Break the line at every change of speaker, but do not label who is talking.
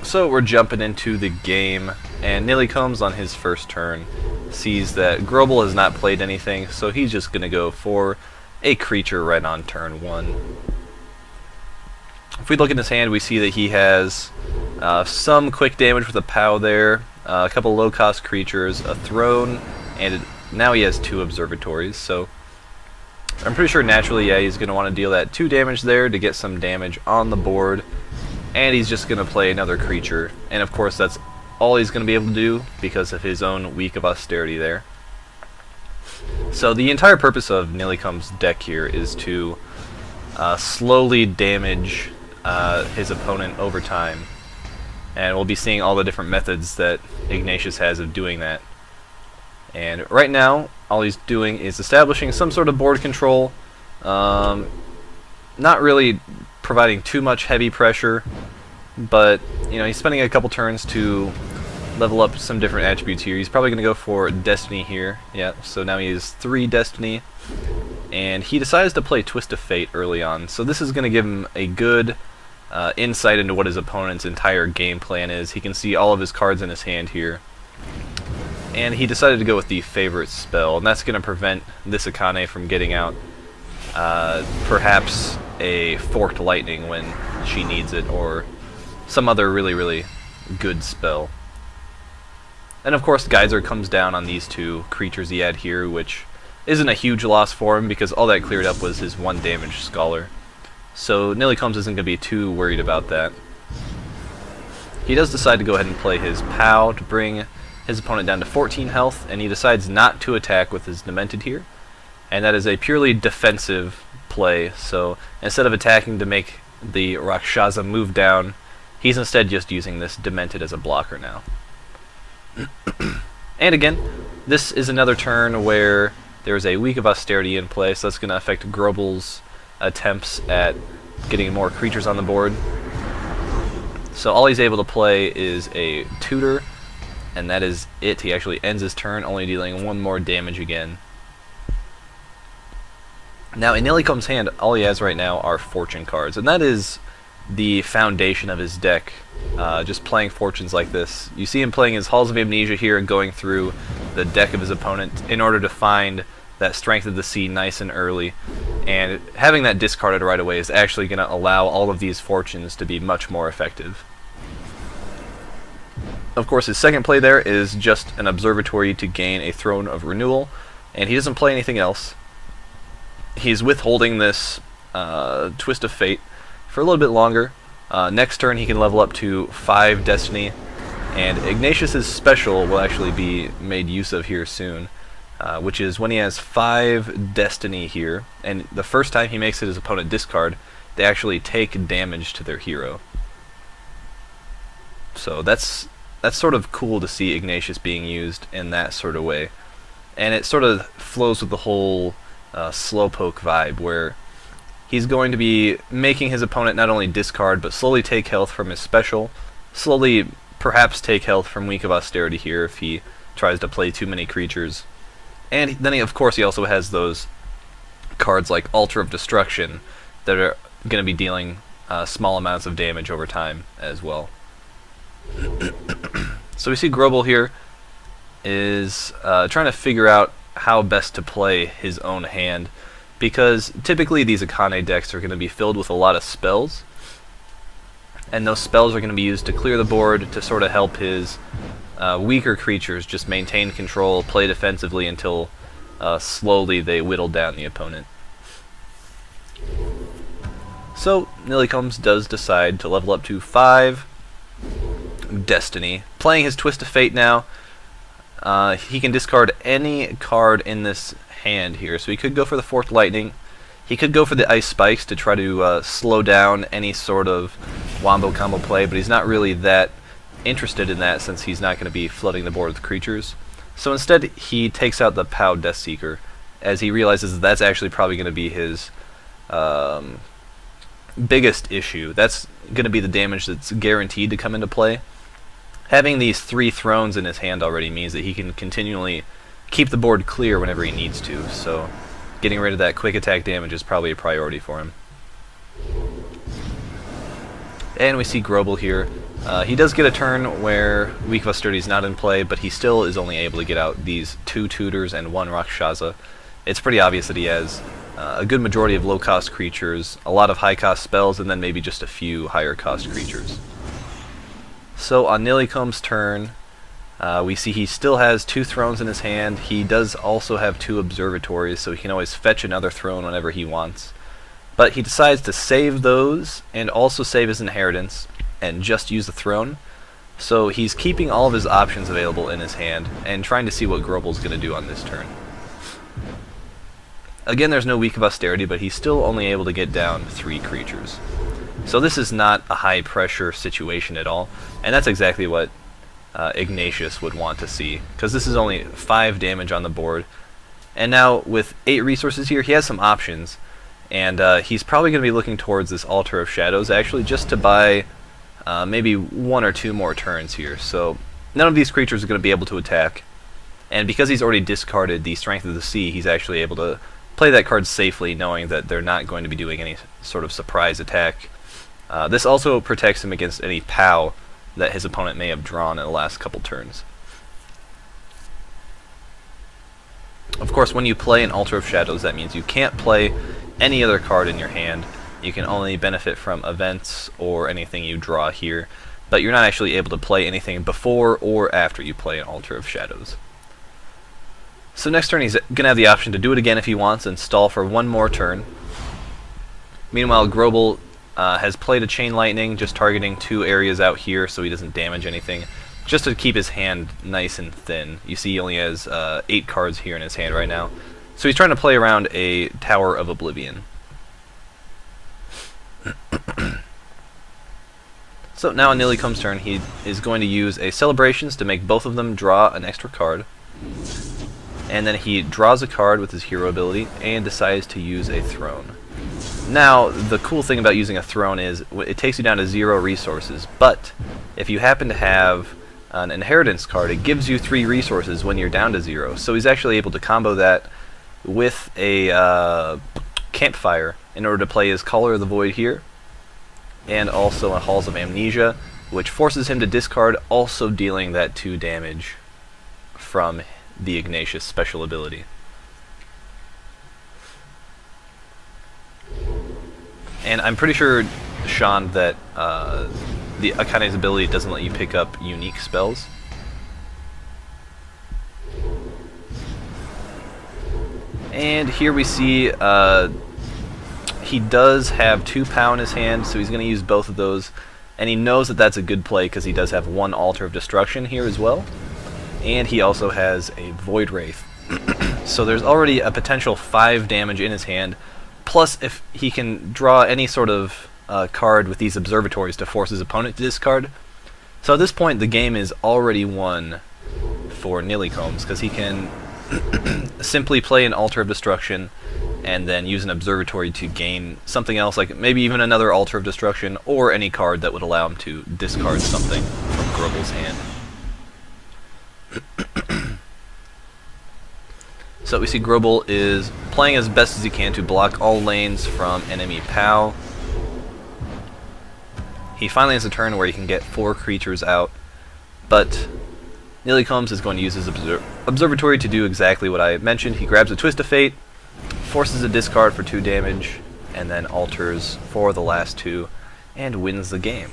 So we're jumping into the game, and Nillicomes on his first turn sees that Grobyl has not played anything, so he's just going to go for a creature right on turn 1. If we look in his hand, we see that he has some quick damage with a POW there, a couple low-cost creatures, a throne, and now he has 2 observatories, so I'm pretty sure naturally, yeah, he's going to want to deal that 2 damage there to get some damage on the board. And he's just going to play another creature. And of course that's all he's going to be able to do because of his own Week of Austerity there. So the entire purpose of Nillicomes' deck here is to slowly damage his opponent over time. And we'll be seeing all the different methods that Ignatius has of doing that. And right now, all he's doing is establishing some sort of board control. Not really providing too much heavy pressure, but you know, he's spending a couple turns to level up some different attributes here. He's probably going to go for Destiny here. Yeah, so now he has 3 Destiny, and he decides to play Twist of Fate early on. So this is going to give him a good insight into what his opponent's entire game plan is. He can see all of his cards in his hand here. And he decided to go with the favorite spell, and that's going to prevent this Akane from getting out perhaps a Forked Lightning when she needs it, or some other really good spell. And of course Geyser comes down on these 2 creatures he had here, which isn't a huge loss for him because all that cleared up was his 1 damage Scholar. So Nillicomes isn't going to be too worried about that. He does decide to go ahead and play his POW to bring his opponent down to 14 health, and he decides not to attack with his Demented here. And that is a purely defensive play, so instead of attacking to make the Rakshasa move down, he's instead just using this Demented as a blocker now. And again, this is another turn where there's a Week of Austerity in play, so that's going to affect Grobyl's attempts at getting more creatures on the board. So all he's able to play is a Tutor, and that is it. He actually ends his turn, only dealing 1 more damage again. Now, in Nillicomes' hand, all he has right now are Fortune cards, and that is the foundation of his deck, just playing fortunes like this. You see him playing his Halls of Amnesia here and going through the deck of his opponent in order to find that Strength of the Sea nice and early, and having that discarded right away is actually going to allow all of these fortunes to be much more effective. Of course, his second play there is just an Observatory to gain a Throne of Renewal, and he doesn't play anything else. He's withholding this Twist of Fate for a little bit longer. Next turn he can level up to 5 Destiny, and Ignatius' special will actually be made use of here soon, which is when he has 5 Destiny here, and the first time he makes it his opponent discard, they actually take damage to their hero. So that's sort of cool to see Ignatius being used in that sort of way, and it sort of flows with the whole Slowpoke vibe, where he's going to be making his opponent not only discard, but slowly take health from his special, slowly perhaps take health from Week of Austerity here if he tries to play too many creatures. And then of course he also has those cards like Altar of Destruction that are going to be dealing small amounts of damage over time as well. So we see Grobyl here is trying to figure out how best to play his own hand, because typically these Akane decks are going to be filled with a lot of spells, and those spells are going to be used to clear the board to sort of help his weaker creatures just maintain control, play defensively until slowly they whittle down the opponent. So Nillicomes does decide to level up to 5 Destiny, playing his Twist of Fate now. He can discard any card in this hand here, so he could go for the Forked Lightning, he could go for the Ice Spikes to try to slow down any sort of wombo combo play, but he's not really that interested in that since he's not going to be flooding the board with creatures. So instead he takes out the POW Deathseeker, as he realizes that's actually probably going to be his biggest issue. That's going to be the damage that's guaranteed to come into play. Having these 3 thrones in his hand already means that he can continually keep the board clear whenever he needs to, so getting rid of that quick attack damage is probably a priority for him. And we see Grobyl here. He does get a turn where Weak of Austerity is not in play, but he still is only able to get out these 2 Tutors and 1 Rakshasa. It's pretty obvious that he has a good majority of low-cost creatures, a lot of high-cost spells, and then maybe just a few higher-cost creatures. So on Nillicomes' turn, we see he still has 2 thrones in his hand. He does also have 2 observatories, so he can always fetch another throne whenever he wants. But he decides to save those, and also save his inheritance, and just use the throne. So he's keeping all of his options available in his hand, and trying to see what Grobyl's going to do on this turn. Again, there's no Weak of Austerity, but he's still only able to get down 3 creatures. So this is not a high-pressure situation at all, and that's exactly what Ignatius would want to see, because this is only 5 damage on the board. And now, with 8 resources here, he has some options, and he's probably going to be looking towards this Altar of Shadows, actually, just to buy maybe 1 or 2 more turns here. So none of these creatures are going to be able to attack, and because he's already discarded the Strength of the Sea, he's actually able to play that card safely, knowing that they're not going to be doing any sort of surprise attack. This also protects him against any POW that his opponent may have drawn in the last couple turns. Of course, when you play an Altar of Shadows, that means you can't play any other card in your hand. You can only benefit from events or anything you draw here, but you're not actually able to play anything before or after you play an Altar of Shadows. So next turn he's going to have the option to do it again if he wants and stall for 1 more turn. Meanwhile, Grobyl has played a Chain Lightning, just targeting 2 areas out here so he doesn't damage anything, just to keep his hand nice and thin. You see he only has 8 cards here in his hand right now. So he's trying to play around a Tower of Oblivion. So now on Nillicomes' turn, he is going to use a Celebrations to make both of them draw an extra card. And then he draws a card with his hero ability and decides to use a Throne. Now, the cool thing about using a Throne is it takes you down to 0 resources, but if you happen to have an Inheritance card, it gives you 3 resources when you're down to 0. So he's actually able to combo that with a Campfire in order to play his Caller of the Void here, and also a Halls of Amnesia, which forces him to discard, also dealing that 2 damage from the Ignatius special ability. And I'm pretty sure, Sean, that the Akane's ability doesn't let you pick up unique spells. And here we see he does have 2 POW in his hand, so he's going to use both of those. And he knows that that's a good play because he does have 1 Altar of Destruction here as well. And he also has a Void Wraith. So there's already a potential 5 damage in his hand. Plus, if he can draw any sort of card with these observatories to force his opponent to discard. So at this point, the game is already won for Nillicomes, because he can simply play an Altar of Destruction and then use an observatory to gain something else, like maybe even another Altar of Destruction, or any card that would allow him to discard something from Grobyl's hand. So we see Grobyl is playing as best as he can to block all lanes from enemy POW. He finally has a turn where he can get 4 creatures out, but Nillicomes is going to use his observatory to do exactly what I mentioned. He grabs a Twist of Fate, forces a discard for 2 damage, and then alters for the last 2, and wins the game.